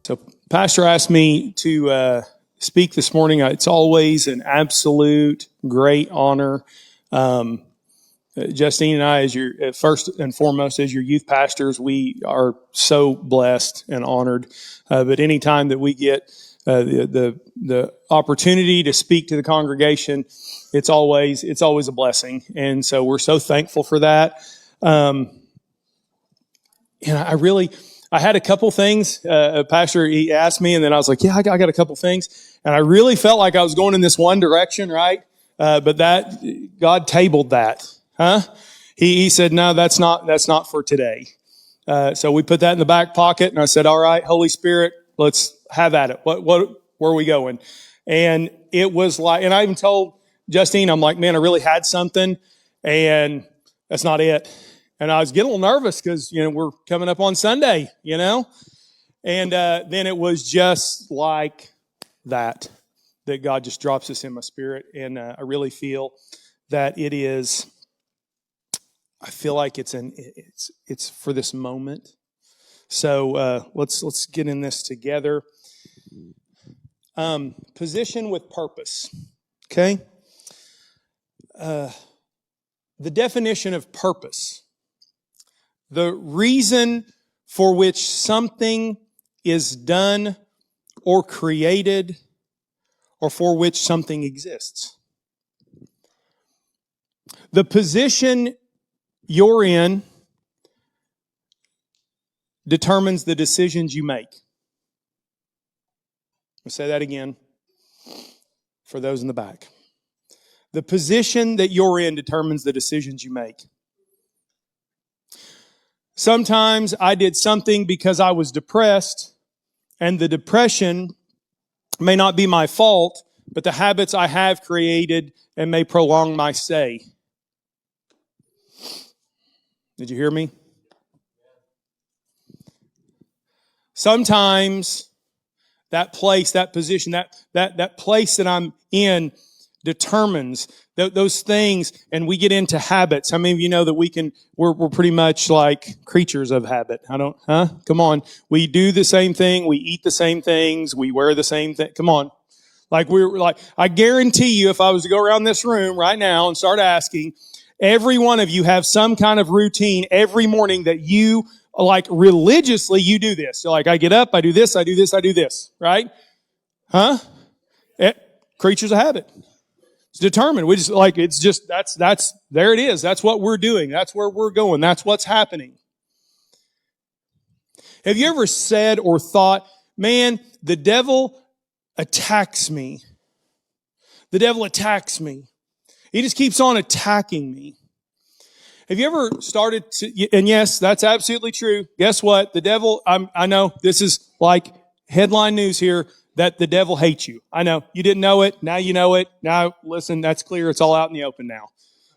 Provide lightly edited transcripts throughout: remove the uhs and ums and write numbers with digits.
So, Pastor asked me to speak this morning. It's always an absolute great honor. Justine and I, as your first and foremost, as your youth pastors, we are so blessed and honored. But anytime that we get the opportunity to speak to the congregation, it's always a blessing, and so we're so thankful for that. And I had a couple things. Pastor, he asked me, and then I was like, yeah, I got a couple things. And I really felt like I was going in this one direction, right? But that, God tabled that. Huh? He said, no, that's not for today. So we put that in the back pocket, and I said, all right, Holy Spirit, let's have at it. Where are we going? And it was like, and I even told Justine, I'm like, man, I really had something, and that's not it. And I was getting a little nervous because, we're coming up on Sunday, And then it was just like that God just drops this in my spirit. And I really feel that it is, I feel like it's for this moment. So let's get in this together. Position with purpose, okay? The definition of purpose. The reason for which something is done or created or for which something exists. The position you're in determines the decisions you make. I'll say that again for those in the back. The position that you're in determines the decisions you make. Sometimes I did something because I was depressed, and the depression may not be my fault, but the habits I have created and may prolong my stay. Did you hear me? Sometimes that place, that position, that place that I'm in determines those things, and we get into habits. How many of you know that we're pretty much like creatures of habit? Come on. We do the same thing. We eat the same things. We wear the same thing. Come on. I guarantee you, if I was to go around this room right now and start asking, every one of you have some kind of routine every morning that you, religiously, you do this. So I get up, I do this, I do this, I do this, right? Huh? Creatures of habit. It's determined. We just, that's, there it is. That's what we're doing. That's where we're going. That's what's happening. Have you ever said or thought, man, the devil attacks me. The devil attacks me. He just keeps on attacking me. Have you ever started to, and yes, that's absolutely true. Guess what? The devil, I know this is like headline news here, that the devil hates you. I know. You didn't know it. Now you know it. Now, listen, that's clear. It's all out in the open now.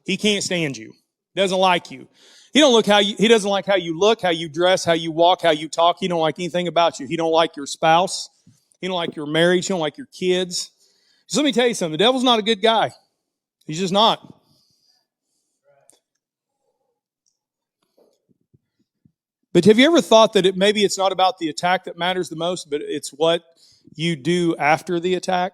He can't stand you. Doesn't like you. He doesn't like how you look, how you dress, how you walk, how you talk. He don't like anything about you. He don't like your spouse. He don't like your marriage. He don't like your kids. So let me tell you something. The devil's not a good guy. He's just not. But have you ever thought that maybe it's not about the attack that matters the most, but it's what you do after the attack?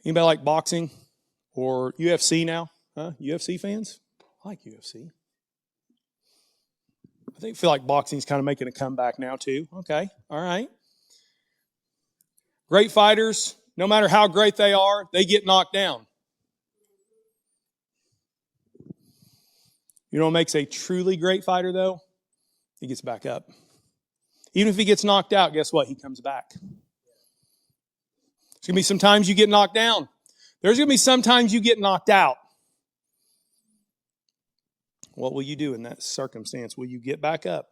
Anybody like boxing or UFC now? Huh? UFC fans? I like UFC. I feel like boxing's kind of making a comeback now too. Okay, all right. Great fighters, no matter how great they are, they get knocked down. You know what makes a truly great fighter, though? He gets back up. Even if he gets knocked out, guess what? He comes back. There's going to be some times you get knocked down. There's going to be some times you get knocked out. What will you do in that circumstance? Will you get back up?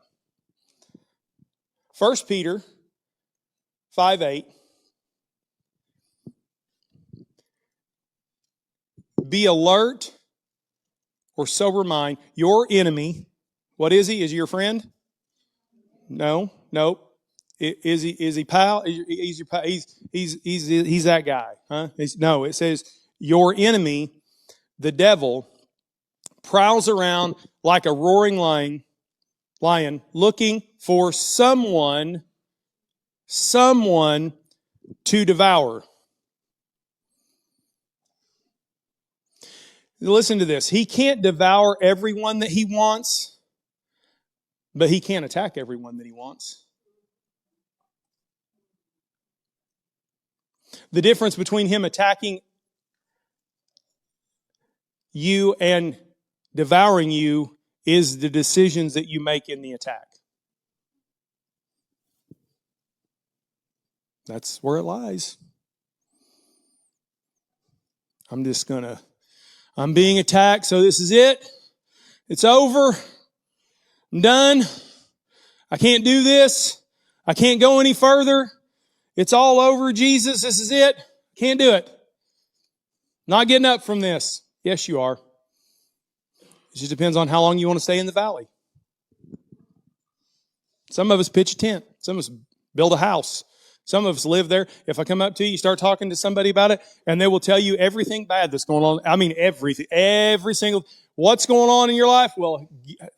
1 Peter 5:8. Be alert or sober mind. Your enemy, what is he? Is he your friend? No. Is he pal? He's your pal. He's that guy, huh? No, it says your enemy, the devil, prowls around like a roaring lion, looking for someone to devour. Listen to this. He can't devour everyone that he wants, but he can't attack everyone that he wants. The difference between him attacking you and devouring you is the decisions that you make in the attack. That's where it lies. I'm being attacked, so this is it. It's over. I'm done. I can't do this. I can't go any further. It's all over, Jesus. This is it. Can't do it. Not getting up from this. Yes, you are. It just depends on how long you want to stay in the valley. Some of us pitch a tent. Some of us build a house. Some of us live there. If I come up to you, start talking to somebody about it, and they will tell you everything bad that's going on. I mean, everything. Every single, what's going on in your life? Well,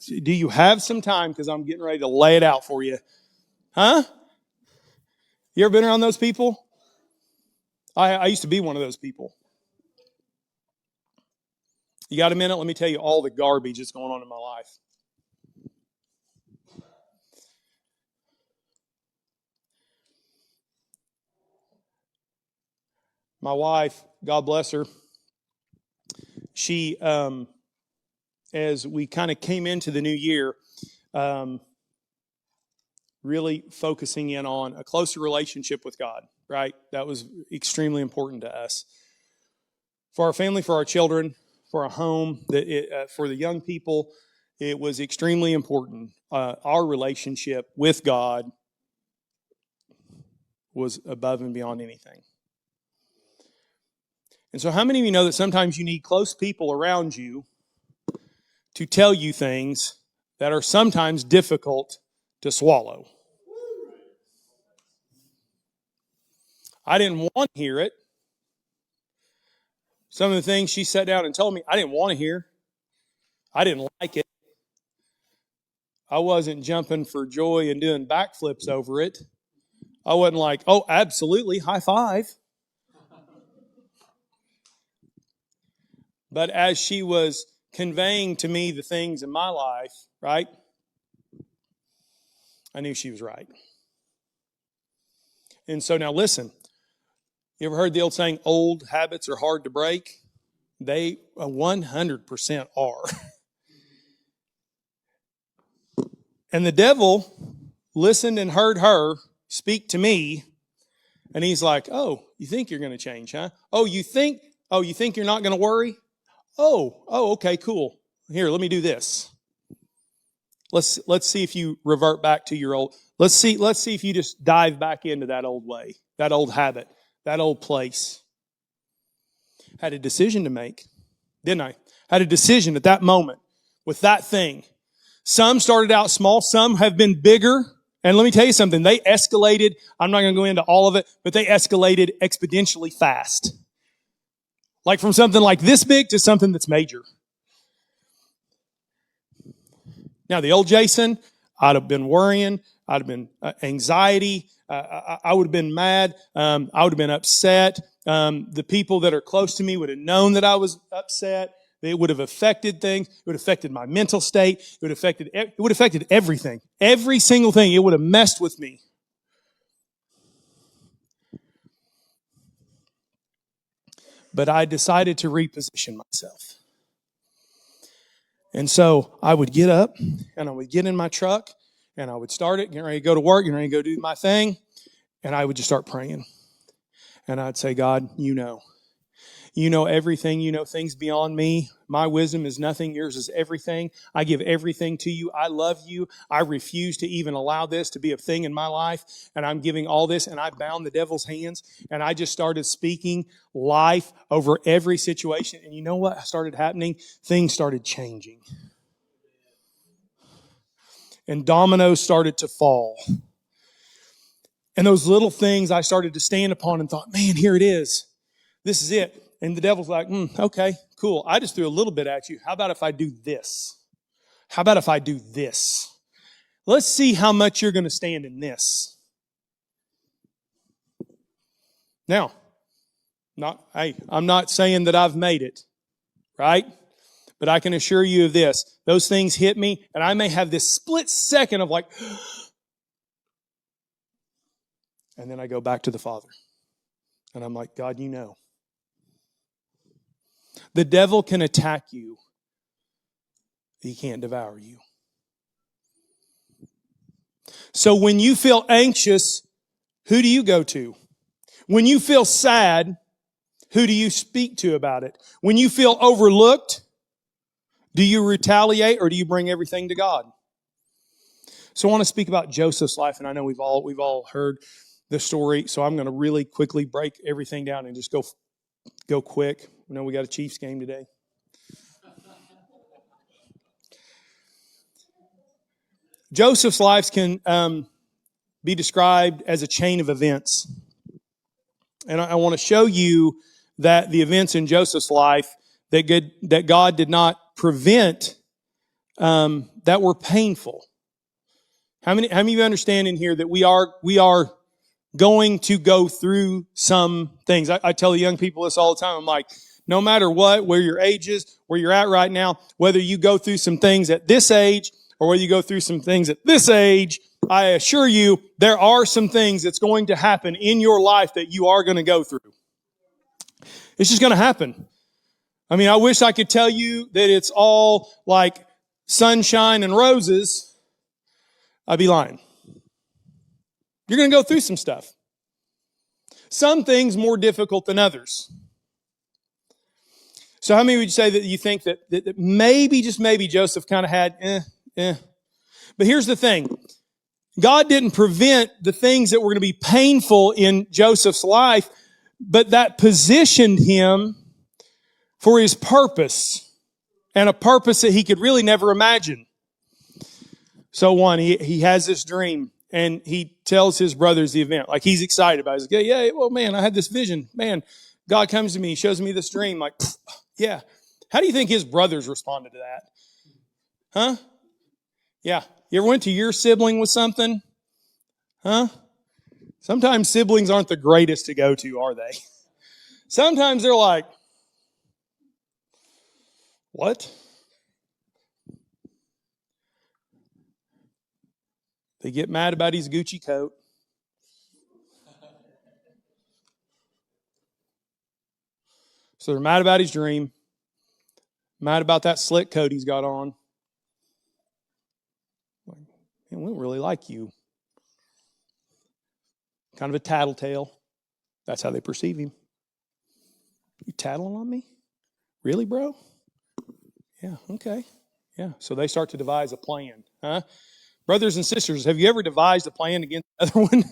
do you have some time? Because I'm getting ready to lay it out for you. Huh? You ever been around those people? I used to be one of those people. You got a minute? Let me tell you all the garbage that's going on in my life. My wife, God bless her, she, as we kind of came into the new year, really focusing in on a closer relationship with God, right? That was extremely important to us. For our family, for our children, for our home, for the young people, it was extremely important. Our relationship with God was above and beyond anything. And so how many of you know that sometimes you need close people around you to tell you things that are sometimes difficult to swallow? I didn't want to hear it. Some of the things she sat down and told me, I didn't want to hear. I didn't like it. I wasn't jumping for joy and doing backflips over it. I wasn't like, oh, absolutely, high five. But as she was conveying to me the things in my life, right, I knew she was right. And so now listen, you ever heard the old saying, old habits are hard to break? They 100% are. And the devil listened and heard her speak to me, and he's like, oh, you think you're going to change, huh? Oh, you think you're not going to worry? Oh, okay, cool. Here, let me do this. Let's see if you revert back to your old. Let's see if you just dive back into that old way, that old habit, that old place. Had a decision to make, didn't I? Had a decision at that moment with that thing. Some started out small, some have been bigger. And let me tell you something, they escalated. I'm not going to go into all of it, but they escalated exponentially fast. Like from something like this big to something that's major. Now, the old Jason, I'd have been worrying. I'd have been anxiety. I would have been mad. I would have been upset. The people that are close to me would have known that I was upset. It would have affected things. It would have affected my mental state. It would have affected everything. Every single thing. It would have messed with me. But I decided to reposition myself. And so I would get up and I would get in my truck and I would start it, get ready to go to work, get ready to go do my thing. And I would just start praying. And I'd say, God, you know everything. You know things beyond me. My wisdom is nothing. Yours is everything. I give everything to you. I love you. I refuse to even allow this to be a thing in my life. And I'm giving all this. And I bound the devil's hands. And I just started speaking life over every situation. And you know what started happening? Things started changing. And dominoes started to fall. And those little things I started to stand upon and thought, man, here it is. This is it. And the devil's like, okay, cool. I just threw a little bit at you. How about if I do this? How about if I do this? Let's see how much you're going to stand in this. Now, I'm not saying that I've made it, right? But I can assure you of this. Those things hit me, and I may have this split second of like, and then I go back to the Father. And I'm like, God, you know. The devil can attack you. He can't devour you. So when you feel anxious, who do you go to? When you feel sad, who do you speak to about it? When you feel overlooked, do you retaliate or do you bring everything to God? So I want to speak about Joseph's life, and I know we've all heard the story, so I'm going to really quickly break everything down and just go quick. I know we got a Chiefs game today. Joseph's life can be described as a chain of events. And I want to show you that the events in Joseph's life that God did not prevent that were painful. How many of you understand in here that we are going to go through some things? I tell the young people this all the time. I'm like, no matter what, where your age is, where you're at right now, whether you go through some things at this age or whether you go through some things at this age, I assure you there are some things that's going to happen in your life that you are going to go through. It's just going to happen. I mean, I wish I could tell you that it's all like sunshine and roses. I'd be lying. You're going to go through some stuff. Some things more difficult than others. So how many would you say that you think that maybe, just maybe, Joseph kind of had, But here's the thing. God didn't prevent the things that were going to be painful in Joseph's life, but that positioned him for his purpose, and a purpose that he could really never imagine. So he has this dream, and he tells his brothers the event. Like, he's excited about it. He's like, yeah, well, man, I had this vision. Man, God comes to me, he shows me this dream. Like, yeah. How do you think his brothers responded to that? Huh? Yeah. You ever went to your sibling with something? Huh? Sometimes siblings aren't the greatest to go to, are they? Sometimes they're like, what? They get mad about his Gucci coat. So they're mad about his dream. Mad about that slick coat he's got on. Man, we don't really like you. Kind of a tattletale. That's how they perceive him. You tattling on me? Really, bro? Yeah, okay. Yeah, so they start to devise a plan. Huh? Brothers and sisters, have you ever devised a plan against the other one?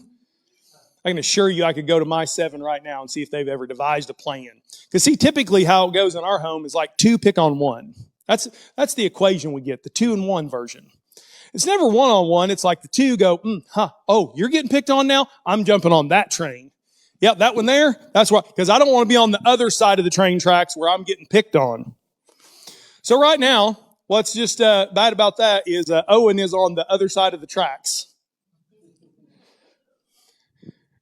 I can assure you I could go to my 7 right now and see if they've ever devised a plan. Because see, typically how it goes in our home is like 2 pick on 1. That's the equation we get, the 2-in-1 version. It's never 1-on-1. It's like the 2 go, oh, you're getting picked on now? I'm jumping on that train. Yep, that one there, that's why. Because I don't want to be on the other side of the train tracks where I'm getting picked on. So right now, what's just bad about that is Owen is on the other side of the tracks.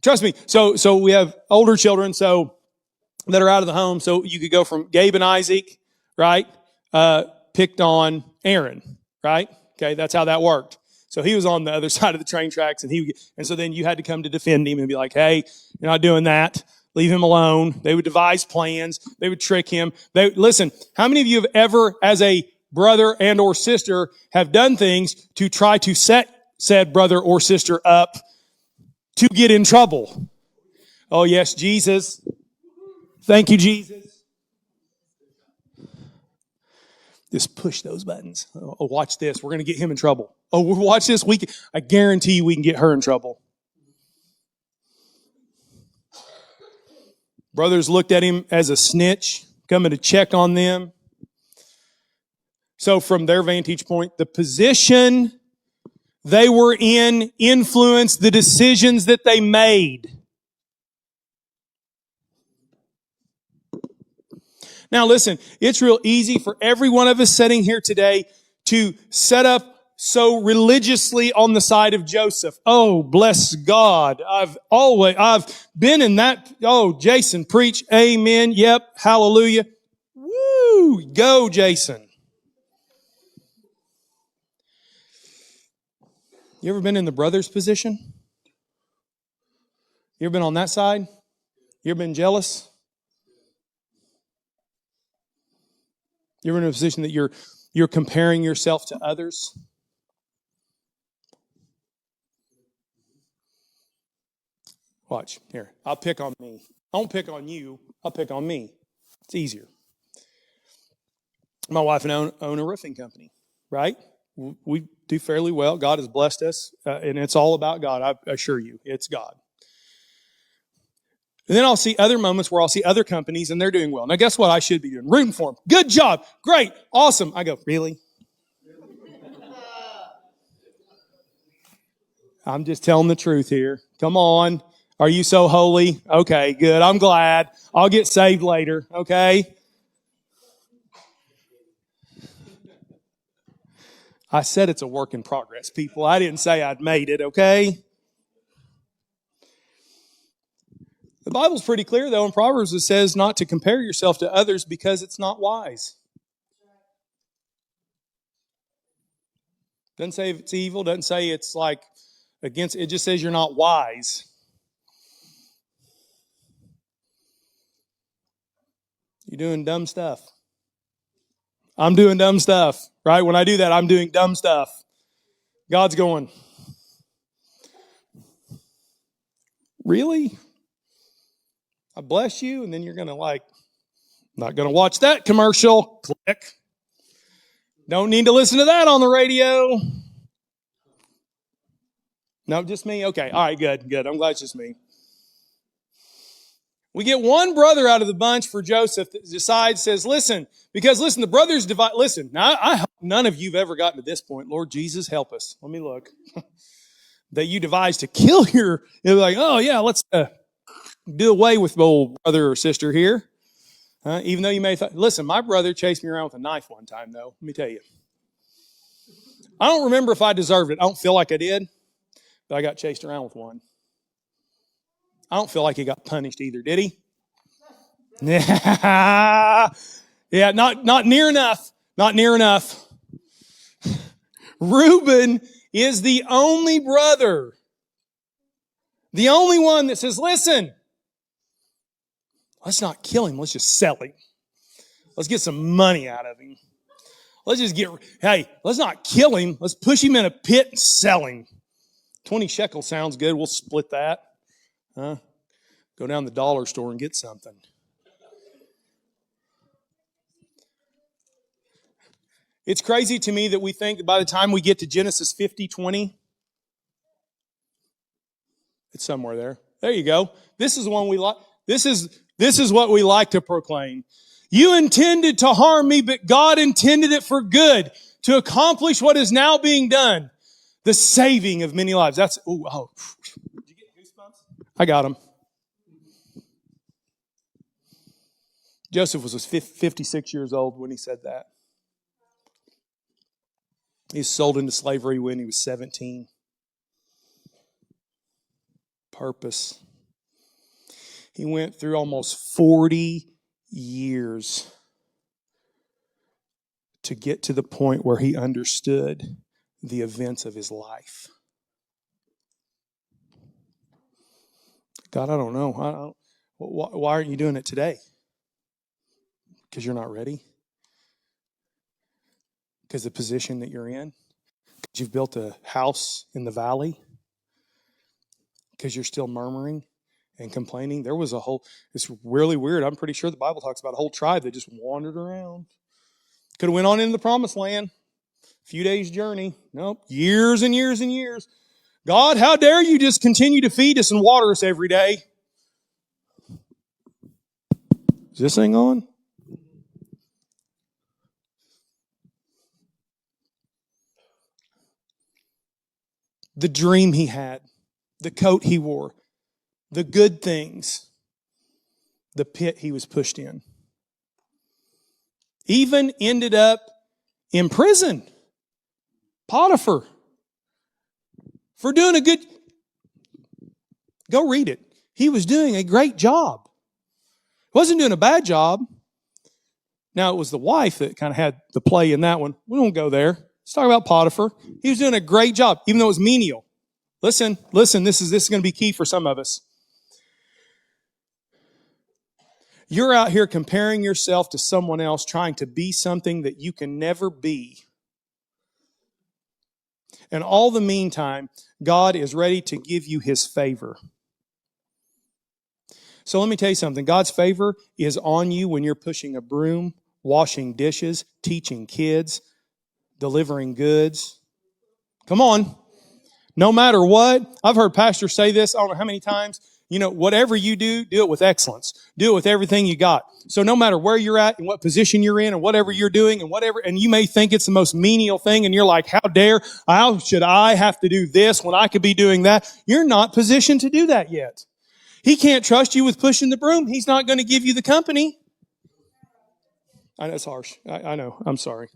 Trust me. So we have older children that are out of the home. So you could go from Gabe and Isaac, right? Picked on Aaron, right? Okay, that's how that worked. So he was on the other side of the train tracks, and so then you had to come to defend him and be like, hey, you're not doing that. Leave him alone. They would devise plans. They would trick him. Listen, how many of you have ever, as a brother and or sister, have done things to try to set said brother or sister up to get in trouble? Oh, yes, Jesus. Thank you, Jesus. Just push those buttons. Oh, watch this. We're going to get him in trouble. Oh, watch this. I guarantee you we can get her in trouble. Brothers looked at him as a snitch, coming to check on them. So from their vantage point, the position they were in influenced the decisions that they made. Now listen, it's real easy for every one of us sitting here today to set up so religiously on the side of Joseph. Oh, bless God. I've been in that. Oh, Jason, preach. Amen. Yep. Hallelujah. Woo. Go, Jason. You ever been in the brother's position? You ever been on that side? You ever been jealous? You ever in a position that you're comparing yourself to others? Watch, here. I'll pick on me. I won't pick on you. I'll pick on me. It's easier. My wife and I own a roofing company, right? We do fairly well. God has blessed us, and it's all about God. I assure you, it's God. And then I'll see other moments where I'll see other companies, and they're doing well. Now, guess what I should be doing? Rooting for them. Good job. Great. Awesome. I go, really? I'm just telling the truth here. Come on. Are you so holy? Okay, good. I'm glad. I'll get saved later, okay? I said it's a work in progress, people. I didn't say I'd made it, okay? The Bible's pretty clear, though. In Proverbs, it says not to compare yourself to others because it's not wise. Doesn't say it's evil. Doesn't say it's like against. It just says you're not wise. You're doing dumb stuff. I'm doing dumb stuff, right? When I do that, I'm doing dumb stuff. God's going, really? I bless you, and then you're going to not going to watch that commercial. Click. Don't need to listen to that on the radio. No, just me? Okay, all right, good. I'm glad it's just me. We get one brother out of the bunch for Joseph that says, listen, the brothers divide. Listen, now I hope none of you've ever gotten to this point. Lord Jesus, help us. Let me look. That you devised to kill you're like, oh yeah, let's do away with old brother or sister here. Even though you may listen, my brother chased me around with a knife one time, though. Let me tell you. I don't remember if I deserved it. I don't feel like I did, but I got chased around with one. I don't feel like he got punished either, did he? Yeah, not near enough. Not near enough. Reuben is the only brother, the only one that says, listen, let's not kill him. Let's just sell him. Let's get some money out of him. Let's not kill him. Let's push him in a pit and sell him. 20 shekels sounds good. We'll split that. Go down to the dollar store and get something. It's crazy to me that we think that by the time we get to Genesis 50:20, it's somewhere there. There you go. This is the one we like. This is what we like to proclaim. You intended to harm me, but God intended it for good, to accomplish what is now being done, the saving of many lives. That's, Did you get goosebumps? I got them. Joseph was 56 years old when he said that. He was sold into slavery when he was 17. Purpose. He went through almost 40 years to get to the point where he understood the events of his life. God, I don't know. Why aren't you doing it today? Because you're not ready? Because the position that you're in? Because you've built a house in the valley? Because you're still murmuring and complaining? There was it's really weird. I'm pretty sure the Bible talks about a whole tribe that just wandered around. Could have went on into the promised land. A few days journey. Nope. Years and years and years. God, how dare you just continue to feed us and water us every day? Is this thing on? The dream he had, the coat he wore, the good things, the pit he was pushed in. Even ended up in prison. Potiphar. For doing a good... Go read it. He was doing a great job. Wasn't doing a bad job. Now, it was the wife that kind of had the play in that one. We won't go there. Let's talk about Potiphar. He was doing a great job, even though it was menial. Listen, this is going to be key for some of us. You're out here comparing yourself to someone else, trying to be something that you can never be. And all the meantime, God is ready to give you His favor. So let me tell you something. God's favor is on you when you're pushing a broom, washing dishes, teaching kids, delivering goods. Come on. No matter what. I've heard pastors say this, I don't know how many times. Whatever you do, do it with excellence. Do it with everything you got. So no matter where you're at and what position you're in and whatever you're doing and you may think it's the most menial thing and you're like, how should I have to do this when I could be doing that? You're not positioned to do that yet. He can't trust you with pushing the broom. He's not going to give you the company. I know it's harsh. I know. I'm sorry.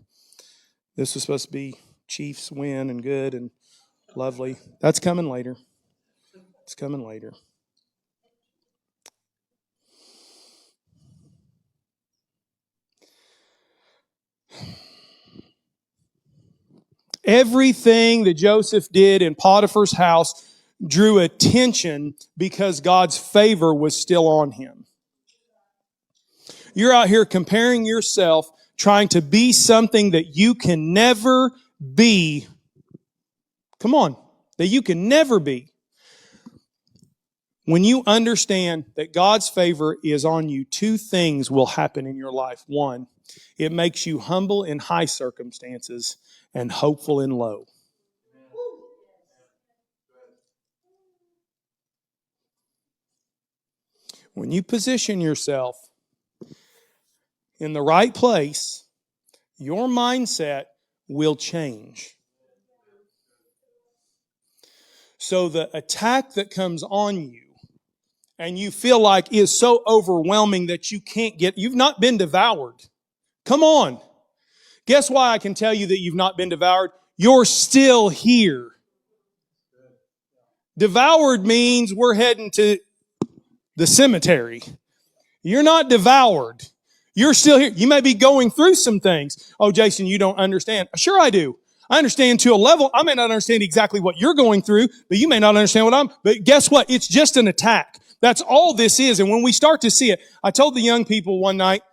This was supposed to be Chiefs win and good and lovely. That's coming later. It's coming later. Everything that Joseph did in Potiphar's house drew attention because God's favor was still on him. You're out here comparing yourself, trying to be something that you can never be. Come on, that you can never be. When you understand that God's favor is on you, two things will happen in your life. One, it makes you humble in high circumstances and hopeful in low. When you position yourself in the right place, your mindset will change. So the attack that comes on you and you feel like is so overwhelming that you've not been devoured. Come on. Guess why I can tell you that you've not been devoured? You're still here. Devoured means we're heading to the cemetery. You're not devoured. You're still here. You may be going through some things. Oh, Jason, you don't understand. Sure I do. I understand to a level. I may not understand exactly what you're going through, but you may not understand but guess what? It's just an attack. That's all this is. And when we start to see it, I told the young people one night,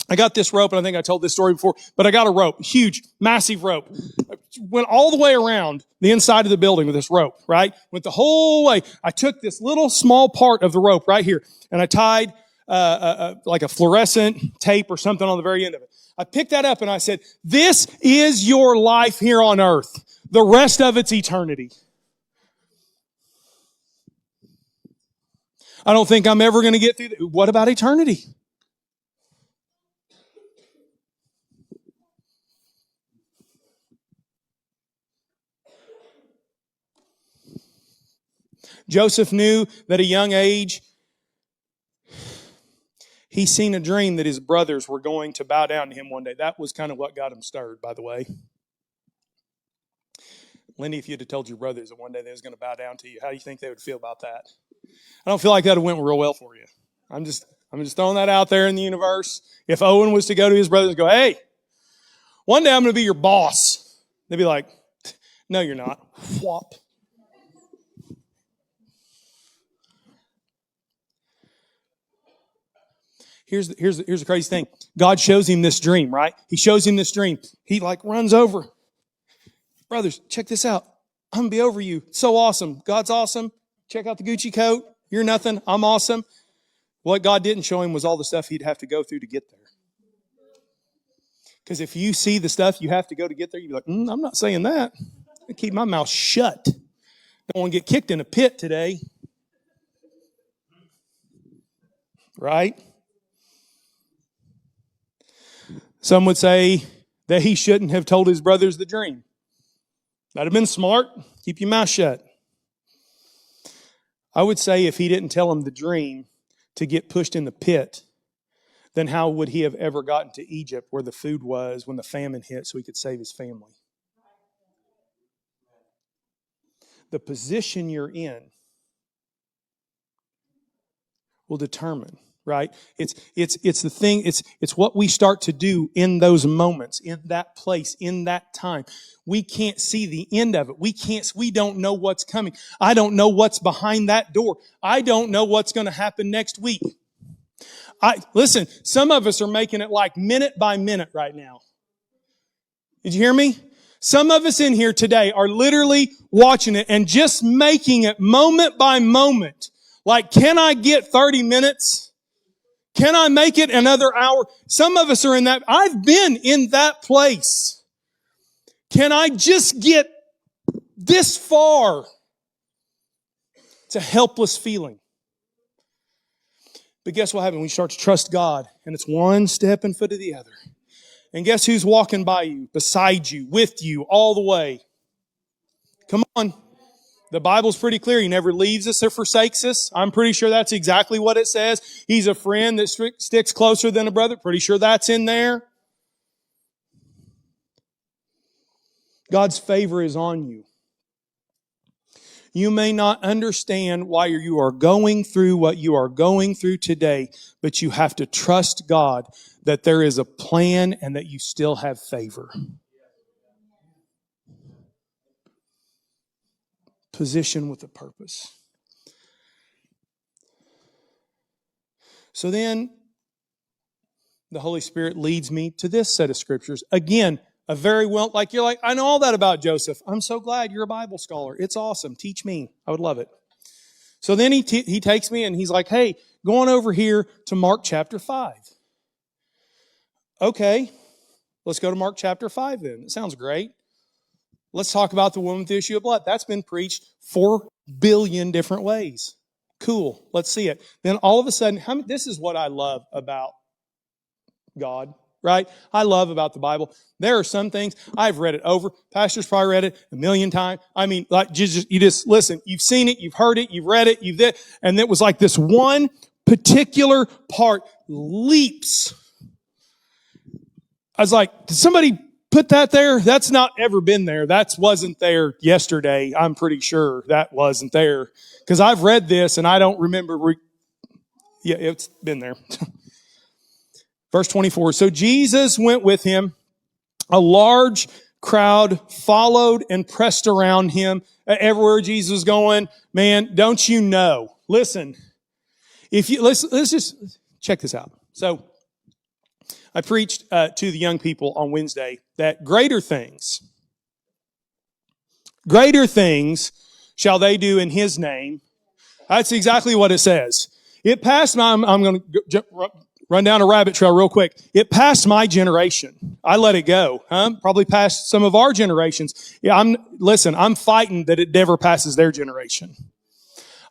I got this rope, and I think I told this story before, but I got a rope, huge, massive rope. Went all the way around the inside of the building with this rope, right? Went the whole way. I took this little small part of the rope right here, and I tied like a fluorescent tape or something on the very end of it. I picked that up, and I said, this is your life here on earth. The rest of it's eternity. I don't think I'm ever going to get through that. What about eternity? Joseph knew that at a young age, he seen a dream that his brothers were going to bow down to him one day. That was kind of what got him stirred, by the way. Lindy, if you'd have told your brothers that one day they was going to bow down to you, how do you think they would feel about that? I don't feel like that went real well for you. I'm just throwing that out there in the universe. If Owen was to go to his brothers and go, hey, one day I'm going to be your boss, they'd be like, no, you're not. Whop. Here's the crazy thing. God shows him this dream, right? He shows him this dream. He runs over. Brothers, check this out. I'm going to be over you. So awesome. God's awesome. Check out the Gucci coat. You're nothing. I'm awesome. What God didn't show him was all the stuff he'd have to go through to get there. Because if you see the stuff you have to go to get there, you'd be like, I'm not saying that. I keep my mouth shut. Don't want to get kicked in a pit today. Right? Some would say that he shouldn't have told his brothers the dream. That'd have been smart. Keep your mouth shut. I would say if he didn't tell them the dream to get pushed in the pit, then how would he have ever gotten to Egypt where the food was when the famine hit so he could save his family? The position you're in will determine, right? It's the thing, it's what we start to do in those moments, in that place, in that time. We can't see the end of it. We don't know what's coming. I don't know what's behind that door. I don't know what's going to happen next week. Listen, some of us are making it like minute by minute right now. Did you hear me? Some of us in here today are literally watching it and just making it moment by moment. Like, can I get 30 minutes? Can I make it another hour? Some of us are in that. I've been in that place. Can I just get this far? It's a helpless feeling. But guess what happens when you start to trust God? And it's one step in foot of the other. And guess who's walking by you, beside you, with you, all the way? Come on. The Bible's pretty clear. He never leaves us or forsakes us. I'm pretty sure that's exactly what it says. He's a friend that sticks closer than a brother. Pretty sure that's in there. God's favor is on you. You may not understand why you are going through what you are going through today, but you have to trust God that there is a plan and that you still have favor. Position with a purpose. So then, the Holy Spirit leads me to this set of scriptures. Again, a very well, like you're like, I know all that about Joseph. I'm so glad you're a Bible scholar. It's awesome. Teach me. I would love it. So then he takes me and he's like, hey, go on over here to Mark chapter 5. Okay, let's go to Mark chapter 5 then. It sounds great. Let's talk about the woman with the issue of blood. That's been preached 4 billion different ways. Cool. Let's see it. Then all of a sudden, this is what I love about God, right? I love about the Bible. There are some things, I've read it over. Pastor's probably read it a million times. I mean, like, you just listen. You've seen it, you've heard it, you've read it, and it was like this one particular part leaps. I was like, did somebody put that there? That's not ever been there. That wasn't there yesterday. I'm pretty sure that wasn't there. Because I've read this and I don't remember. Yeah, it's been there. Verse 24. So Jesus went with him. A large crowd followed and pressed around him. Everywhere Jesus was going, man, don't you know? Listen, let's just check this out. So I preached to the young people on Wednesday that greater things shall they do in His name. That's exactly what it says. It passed my, I'm going to run down a rabbit trail real quick. It passed my generation. I let it go. Probably passed some of our generations. Yeah, I'm fighting that it never passes their generation.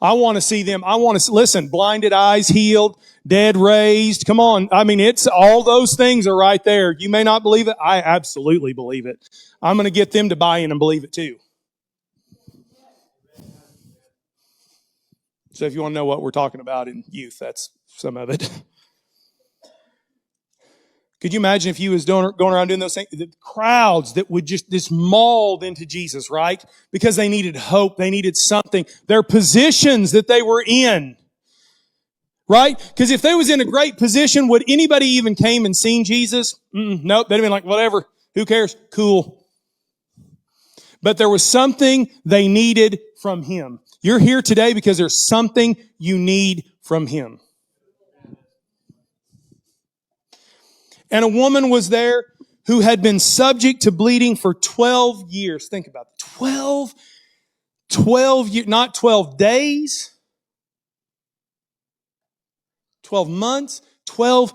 I want to see them. I want to listen. Blinded eyes healed, dead raised. Come on. I mean, it's all those things are right there. You may not believe it. I absolutely believe it. I'm going to get them to buy in and believe it too. So if you want to know what we're talking about in youth, that's some of it. Could you imagine if you was going around doing those things? The crowds that would just mauled into Jesus, right? Because they needed hope. They needed something. Their positions that they were in, right? Because if they was in a great position, would anybody even came and seen Jesus? Nope. They'd have been like, whatever. Who cares? Cool. But there was something they needed from Him. You're here today because there's something you need from Him. And a woman was there who had been subject to bleeding for 12 years. Think about it. 12 years, not 12 days, 12 months, 12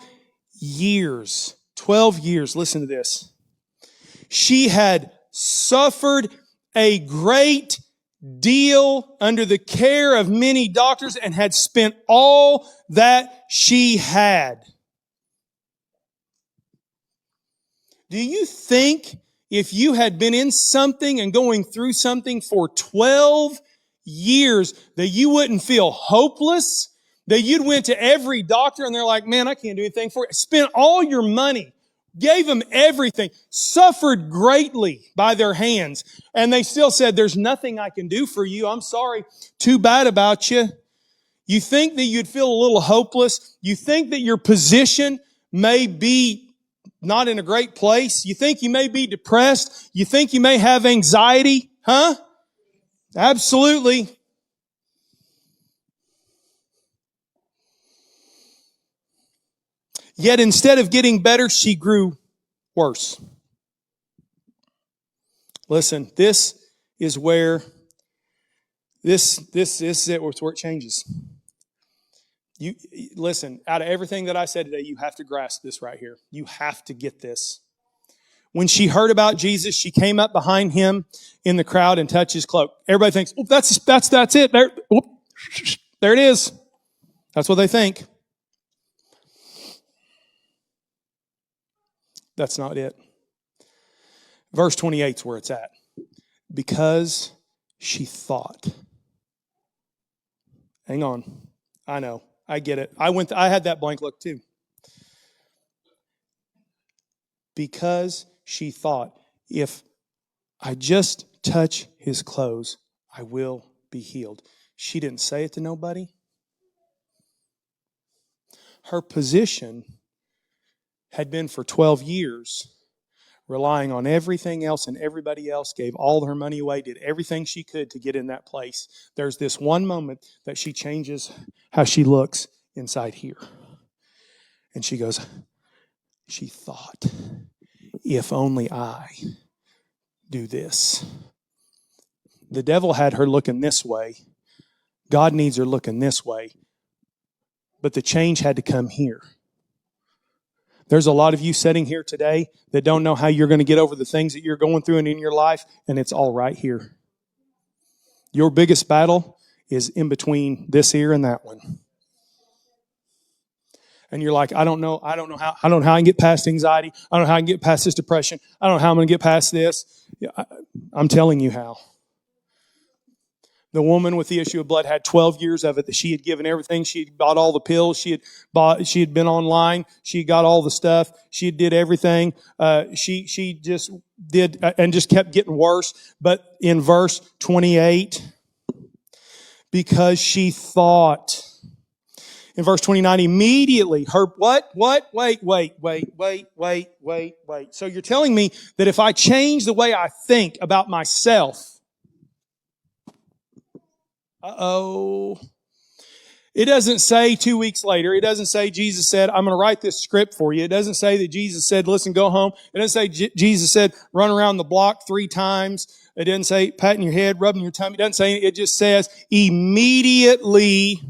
years. 12 years. Listen to this. She had suffered a great deal under the care of many doctors and had spent all that she had. Do you think if you had been in something and going through something for 12 years that you wouldn't feel hopeless, That you'd went to every doctor and they're like, man, I can't do anything for you. Spent all your money, gave them everything, suffered greatly by their hands. And they still said, there's nothing I can do for you. I'm sorry. Too bad about you. You think that you'd feel a little hopeless. You think that your position may be not in a great place. You think you may be depressed. You think you may have anxiety. Huh? Absolutely. Yet instead of getting better, she grew worse. Listen, this is where this is it, where it changes. You listen, out of everything that I said today, you have to grasp this right here. You have to get this. When she heard about Jesus, she came up behind him in the crowd and touched his cloak. Everybody thinks, oh, that's it. There it is. That's what they think. That's not it. Verse 28 is where it's at. Because she thought. Hang on. I know. I get it. I had that blank look too. Because she thought, if I just touch his clothes, I will be healed. She didn't say it to nobody. Her position had been for 12 years relying on everything else and everybody else, gave all her money away, did everything she could to get in that place. There's this one moment that she changes how she looks inside here. And she goes, she thought, if only I do this. The devil had her looking this way. God needs her looking this way. But the change had to come here. There's a lot of you sitting here today that don't know how you're going to get over the things that you're going through and in your life, and it's all right here. Your biggest battle is in between this ear and that one. And you're like, I don't know how I can get past anxiety. I don't know how I can get past this depression. I don't know how I'm going to get past this. I'm telling you how. The woman with the issue of blood had 12 years of it, that she had given everything. She had bought all the pills. She had been online. She got all the stuff. She did everything. She just did, and just kept getting worse. But in verse 28, because she thought, in verse 29, immediately her, wait. So you're telling me that if I change the way I think about myself, it doesn't say 2 weeks later. It doesn't say Jesus said, I'm going to write this script for you. It doesn't say that Jesus said, listen, go home. It doesn't say Jesus said, run around the block 3 times. It doesn't say patting your head, rubbing your tummy. It doesn't say, it just says immediately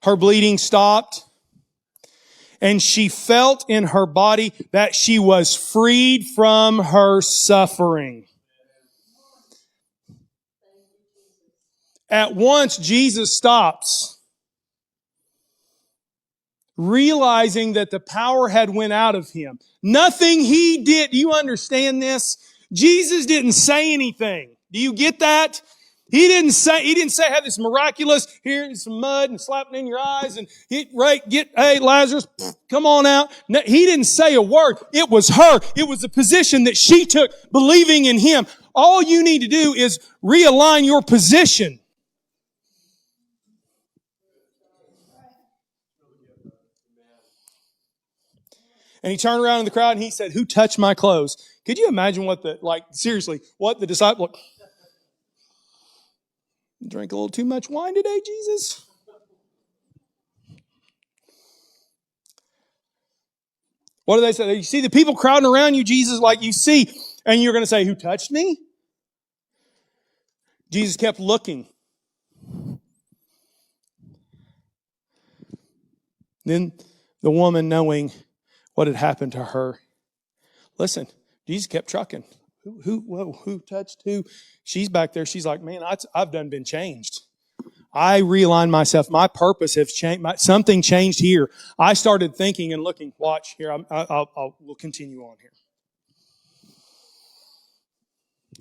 her bleeding stopped and she felt in her body that she was freed from her suffering. At once, Jesus stops, realizing that the power had went out of him. Nothing he did. Do you understand this? Jesus didn't say anything. Do you get that? He didn't say have this miraculous, here's some mud and slapping in your eyes and hey, Lazarus, come on out. No, he didn't say a word. It was her. It was the position that she took, believing in him. All you need to do is realign your position. And he turned around in the crowd and he said, who touched my clothes? Could you imagine what the disciple, drink a little too much wine today, Jesus? What do they say? You see the people crowding around you, Jesus, like you see, and you're going to say, who touched me? Jesus kept looking. Then the woman, knowing what had happened to her, listen, Jesus kept trucking. Who touched who? She's back there. She's like, man, I've been changed. I realigned myself. My purpose has changed. Something changed here. I started thinking and looking. Watch here. We'll continue on here.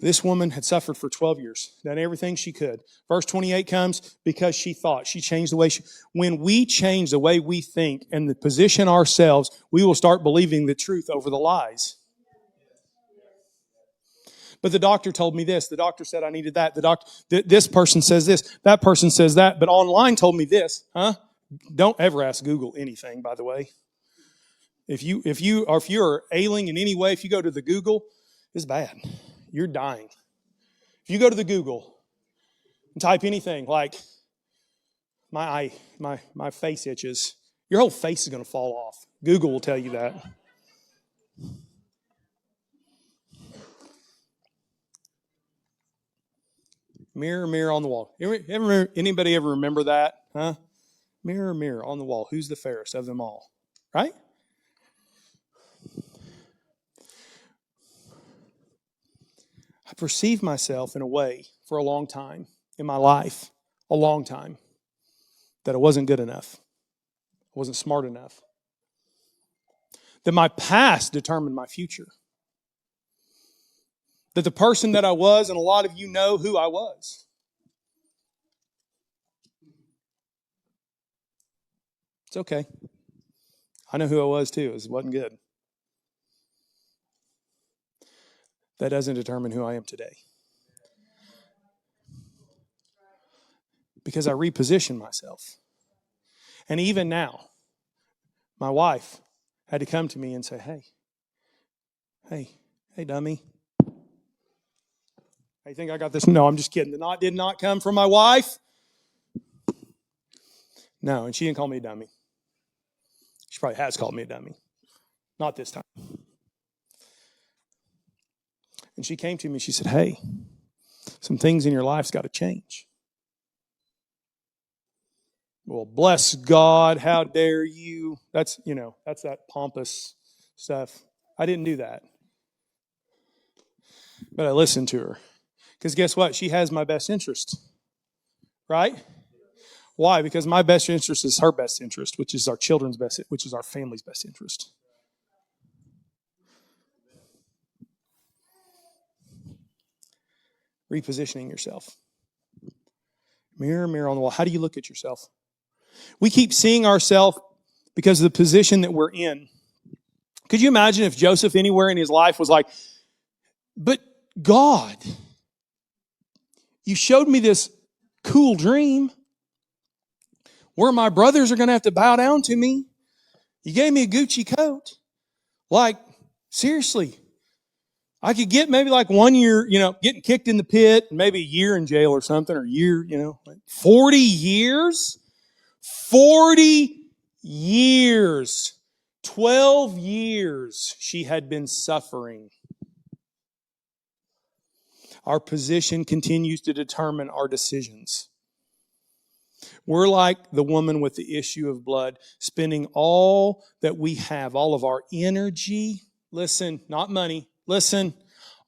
This woman had suffered for 12 years, done everything she could. Verse 28 comes because she thought. She changed the way when we change the way we think and the position ourselves, we will start believing the truth over the lies. But the doctor told me this. The doctor said I needed that. This person says this. That person says that. But online told me this. Don't ever ask Google anything, by the way. If you're ailing in any way, if you go to the Google, it's bad. You're dying. If you go to the Google and type anything like my face itches, your whole face is going to fall off. Google will tell you that. Mirror, mirror on the wall. Anybody ever remember that? Huh? Mirror, mirror on the wall. Who's the fairest of them all? Right? I perceived myself in a way for a long time in my life, a long time, that I wasn't good enough. I wasn't smart enough. That my past determined my future. That the person that I was, and a lot of you know who I was. It's okay. I know who I was too. It wasn't good. That doesn't determine who I am today. Because I repositioned myself. And even now, my wife had to come to me and say, hey, dummy. I think I got this. No, I'm just kidding. The knot did not come from my wife. No, and she didn't call me a dummy. She probably has called me a dummy. Not this time. And she came to me and she said, hey, some things in your life's got to change. Well, bless God, how dare you? That's that pompous stuff. I didn't do that. But I listened to her. Because guess what? She has my best interest. Right? Why? Because my best interest is her best interest, which is our children's best, which is our family's best interest. Repositioning yourself. Mirror, mirror on the wall. How do you look at yourself? We keep seeing ourselves because of the position that we're in. Could you imagine if Joseph anywhere in his life was like, but God, you showed me this cool dream where my brothers are going to have to bow down to me. You gave me a Gucci coat. Like, seriously, I could get maybe like 1 year, getting kicked in the pit, maybe a year in jail or something, or a year, 40 years? 40 years. 12 years she had been suffering. Our position continues to determine our decisions. We're like the woman with the issue of blood, spending all that we have, all of our energy, listen, not money, listen,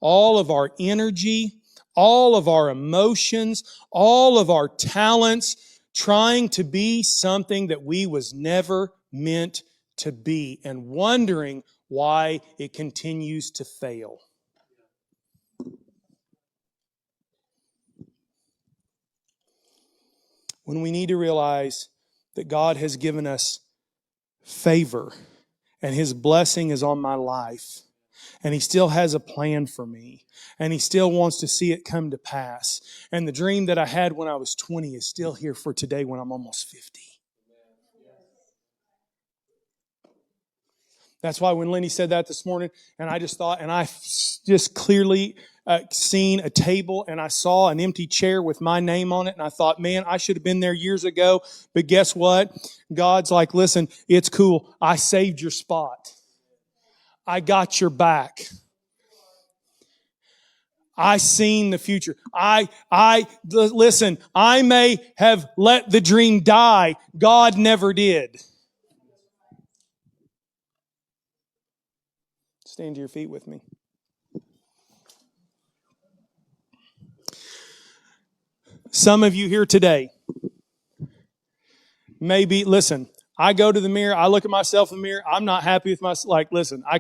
all of our energy, all of our emotions, all of our talents, trying to be something that we was never meant to be, and wondering why it continues to fail. When we need to realize that God has given us favor and His blessing is on my life and He still has a plan for me and He still wants to see it come to pass. And the dream that I had when I was 20 is still here for today when I'm almost 50. That's why when Lenny said that this morning, and I just thought, and I just clearly seen a table, and I saw an empty chair with my name on it, and I thought, man, I should have been there years ago. But guess what? God's like, listen, it's cool. I saved your spot. I got your back. I seen the future. Listen, I may have let the dream die. God never did. Stand to your feet with me. Some of you here today, maybe, listen, I go to the mirror, I look at myself in the mirror, I'm not happy with myself. Like, listen, I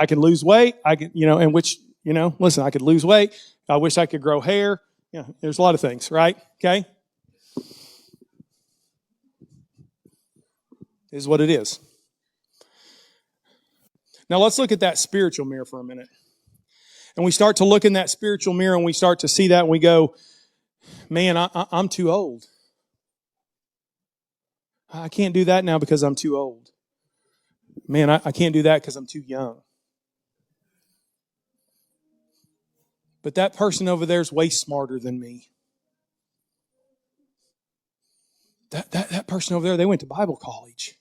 can lose weight, I can, and which You know, listen, I could lose weight. I wish I could grow hair. Yeah, there's a lot of things, right? Okay? Is what it is. Now let's look at that spiritual mirror for a minute. And we start to look in that spiritual mirror and we start to see that and we go, man, I'm too old. I can't do that now because I'm too old. Man, I can't do that because I'm too young. But that person over there is way smarter than me. That person over there, they went to Bible college.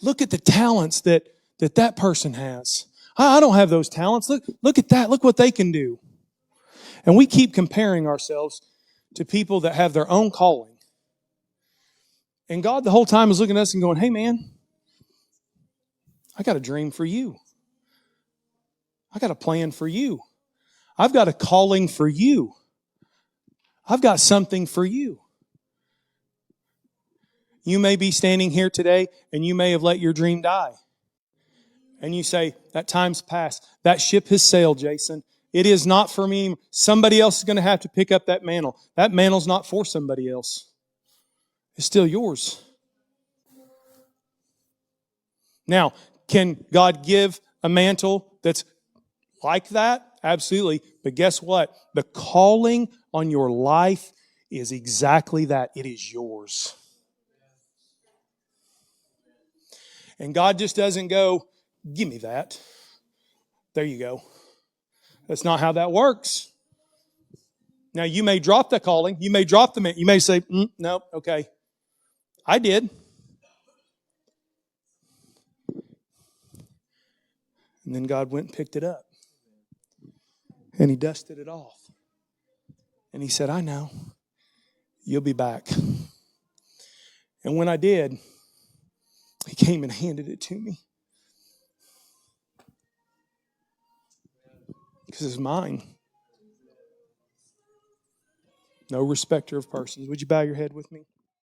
Look at the talents that person has. I don't have those talents. Look at that. Look what they can do. And we keep comparing ourselves to people that have their own calling. And God the whole time is looking at us and going, hey man, I got a dream for you. I got a plan for you. I've got a calling for you. I've got something for you. You may be standing here today and you may have let your dream die. And you say, that time's passed. That ship has sailed, Jason. It is not for me. Somebody else is going to have to pick up that mantle. That mantle's not for somebody else. It's still yours. Now, can God give a mantle that's like that? Absolutely. But guess what? The calling on your life is exactly that. It is yours. And God just doesn't go, give me that. There you go. That's not how that works. Now, you may drop the calling. You may drop the mantle. You may say, no, okay. I did. And then God went and picked it up. And He dusted it off. And He said, I know. You'll be back. And when I did, He came and handed it to me. Because it's mine. No respecter of persons. Would you bow your head with me?